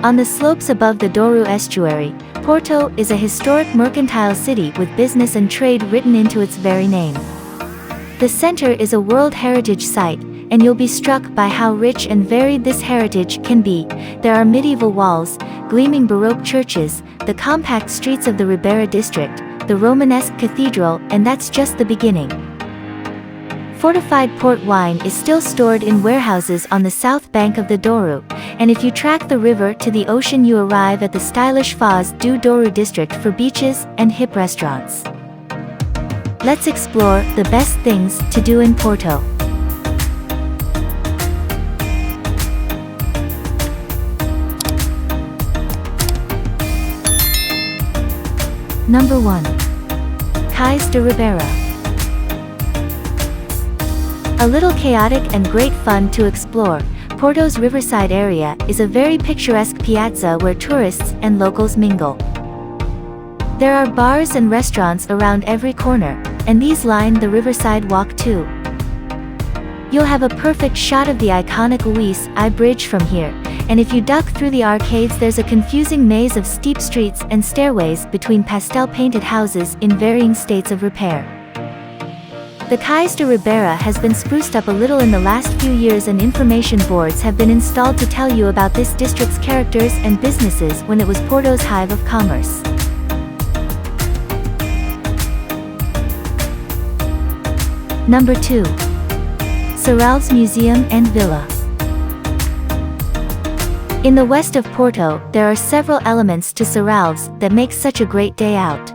On the slopes above the Douro estuary, Porto is a historic mercantile city with business and trade written into its very name. The center is a World Heritage Site, and you'll be struck by how rich and varied this heritage can be. There are medieval walls, gleaming Baroque churches, the compact streets of the Ribeira district, the Romanesque cathedral, and that's just the beginning. Fortified port wine is still stored in warehouses on the south bank of the Douro, and if you track the river to the ocean you arrive at the stylish Foz do Douro district for beaches and hip restaurants. Let's explore the best things to do in Porto. Number 1. Cais da Ribeira. A little chaotic and great fun to explore, Porto's riverside area is a very picturesque piazza where tourists and locals mingle. There are bars and restaurants around every corner, and these line the riverside walk too. You'll have a perfect shot of the iconic Luís I Bridge from here, and if you duck through the arcades there's a confusing maze of steep streets and stairways between pastel-painted houses in varying states of repair. The Cais da Ribeira has been spruced up a little in the last few years, and information boards have been installed to tell you about this district's characters and businesses when it was Porto's hive of commerce. Number 2. Serralves Museum and Villa. In the west of Porto, there are several elements to Serralves that make such a great day out.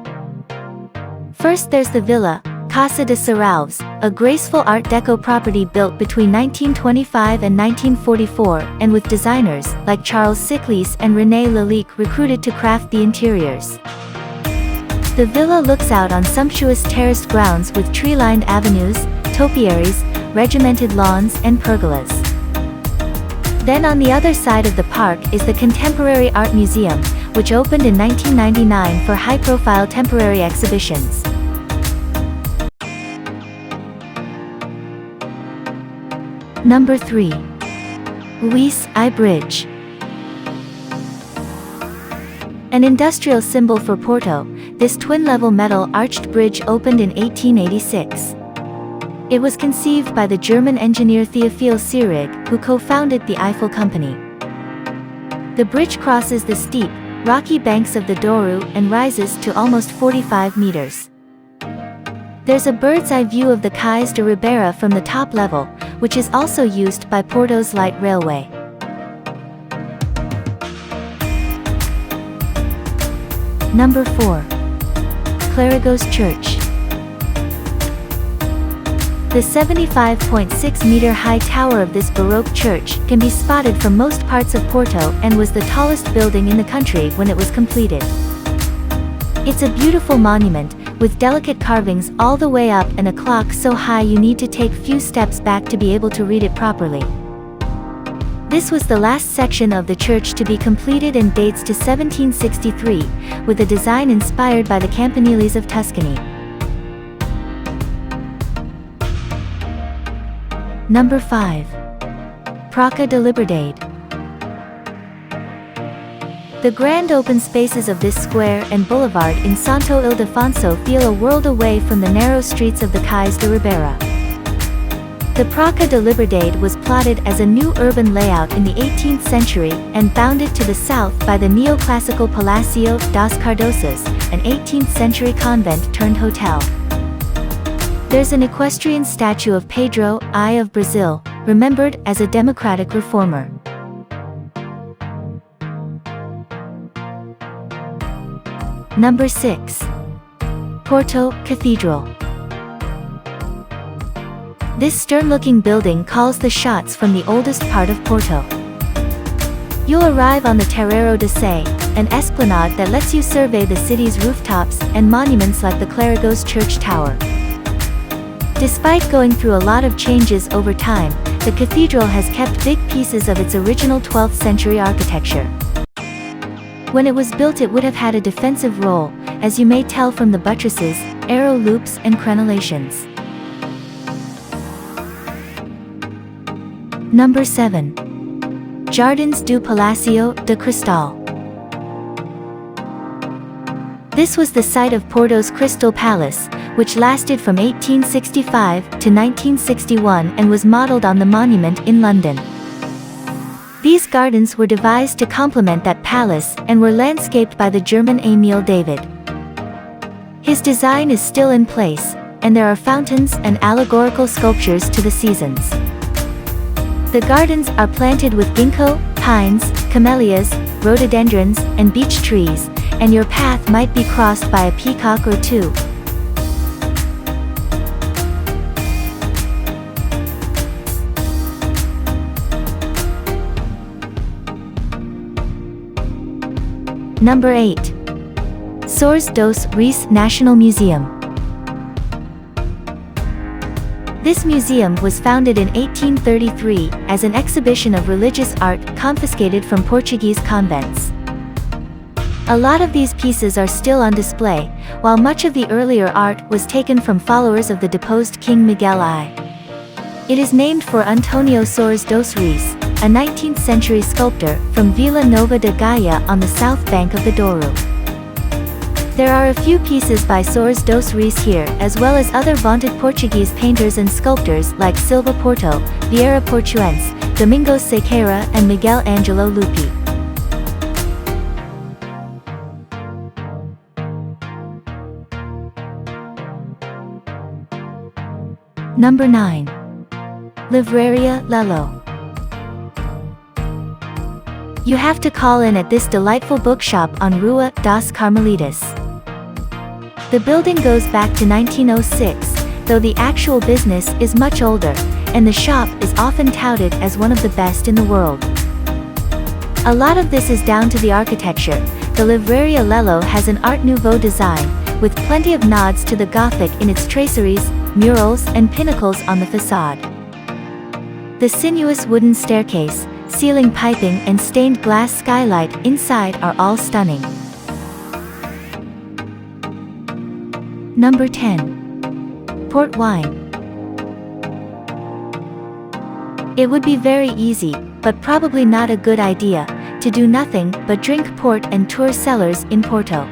First there's the Villa, Casa de Serralves, a graceful Art Deco property built between 1925 and 1944, and with designers like Charles Siclis and René Lalique recruited to craft the interiors. The villa looks out on sumptuous terraced grounds with tree-lined avenues, topiaries, regimented lawns and pergolas. Then on the other side of the park is the Contemporary Art Museum, which opened in 1999 for high-profile temporary exhibitions. Number 3. Luís I Bridge. An industrial symbol for Porto, this twin-level metal arched bridge opened in 1886. It was conceived by the German engineer Theophile Seyrig, who co-founded the Eiffel Company. The bridge crosses the steep, rocky banks of the Douro and rises to almost 45 meters. There's a bird's-eye view of the Cais da Ribeira from the top level, which is also used by Porto's light railway. Number 4. Clérigos Church. The 75.6-meter high tower of this Baroque church can be spotted from most parts of Porto and was the tallest building in the country when it was completed. It's a beautiful monument, with delicate carvings all the way up and a clock so high you need to take few steps back to be able to read it properly. This was the last section of the church to be completed and dates to 1763, with a design inspired by the campaniles of Tuscany. Number 5. Praça da Liberdade. The grand open spaces of this square and boulevard in Santo Ildefonso feel a world away from the narrow streets of the Cais da Ribeira. The Praça da Liberdade was plotted as a new urban layout in the 18th century and bounded to the south by the neoclassical Palácio das Cardosas, an 18th century convent turned hotel. There's an equestrian statue of Pedro I of Brazil, remembered as a democratic reformer. Number 6. Porto Cathedral. This stern-looking building calls the shots from the oldest part of Porto. You'll arrive on the Terreiro de Sé, an esplanade that lets you survey the city's rooftops and monuments like the Clérigos Church Tower. Despite going through a lot of changes over time, the cathedral has kept big pieces of its original 12th century architecture. When it was built it would have had a defensive role, as you may tell from the buttresses, arrow loops and crenellations. Number 7. Jardins do Palácio de Cristal. This was the site of Porto's Crystal Palace, which lasted from 1865 to 1961 and was modelled on the monument in London. These gardens were devised to complement that palace and were landscaped by the German Emil David. His design is still in place, and there are fountains and allegorical sculptures to the seasons. The gardens are planted with ginkgo, pines, camellias, rhododendrons, and beech trees, and your path might be crossed by a peacock or two. Number 8. Soares dos Reis National Museum. This museum was founded in 1833 as an exhibition of religious art confiscated from Portuguese convents. A lot of these pieces are still on display, while much of the earlier art was taken from followers of the deposed King Miguel I. It is named for Antonio Soares dos Reis, a 19th-century sculptor from Vila Nova de Gaia on the south bank of the Douro. There are a few pieces by Soares dos Reis here, as well as other vaunted Portuguese painters and sculptors like Silva Porto, Vieira Portuense, Domingos Sequeira and Miguel Angelo Lupi. Number 9. Livraria Lello. You have to call in at this delightful bookshop on Rua das Carmelitas. The building goes back to 1906, though the actual business is much older, and the shop is often touted as one of the best in the world. A lot of this is down to the architecture. The Livraria Lello has an Art Nouveau design, with plenty of nods to the Gothic in its traceries, murals, and pinnacles on the facade. The sinuous wooden staircase, ceiling piping and stained glass skylight inside are all stunning. Number 10. Port wine. It would be very easy, but probably not a good idea, to do nothing but drink port and tour cellars in Porto.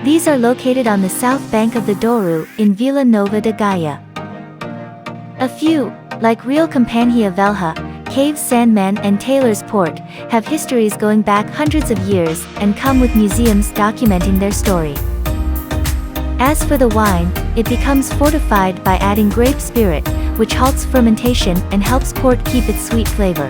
These are located on the south bank of the Douro, in Vila Nova de Gaia. A few, like Real Companhia Velha, Caves Sandman and Taylor's Port, have histories going back hundreds of years and come with museums documenting their story. As for the wine, it becomes fortified by adding grape spirit, which halts fermentation and helps port keep its sweet flavor.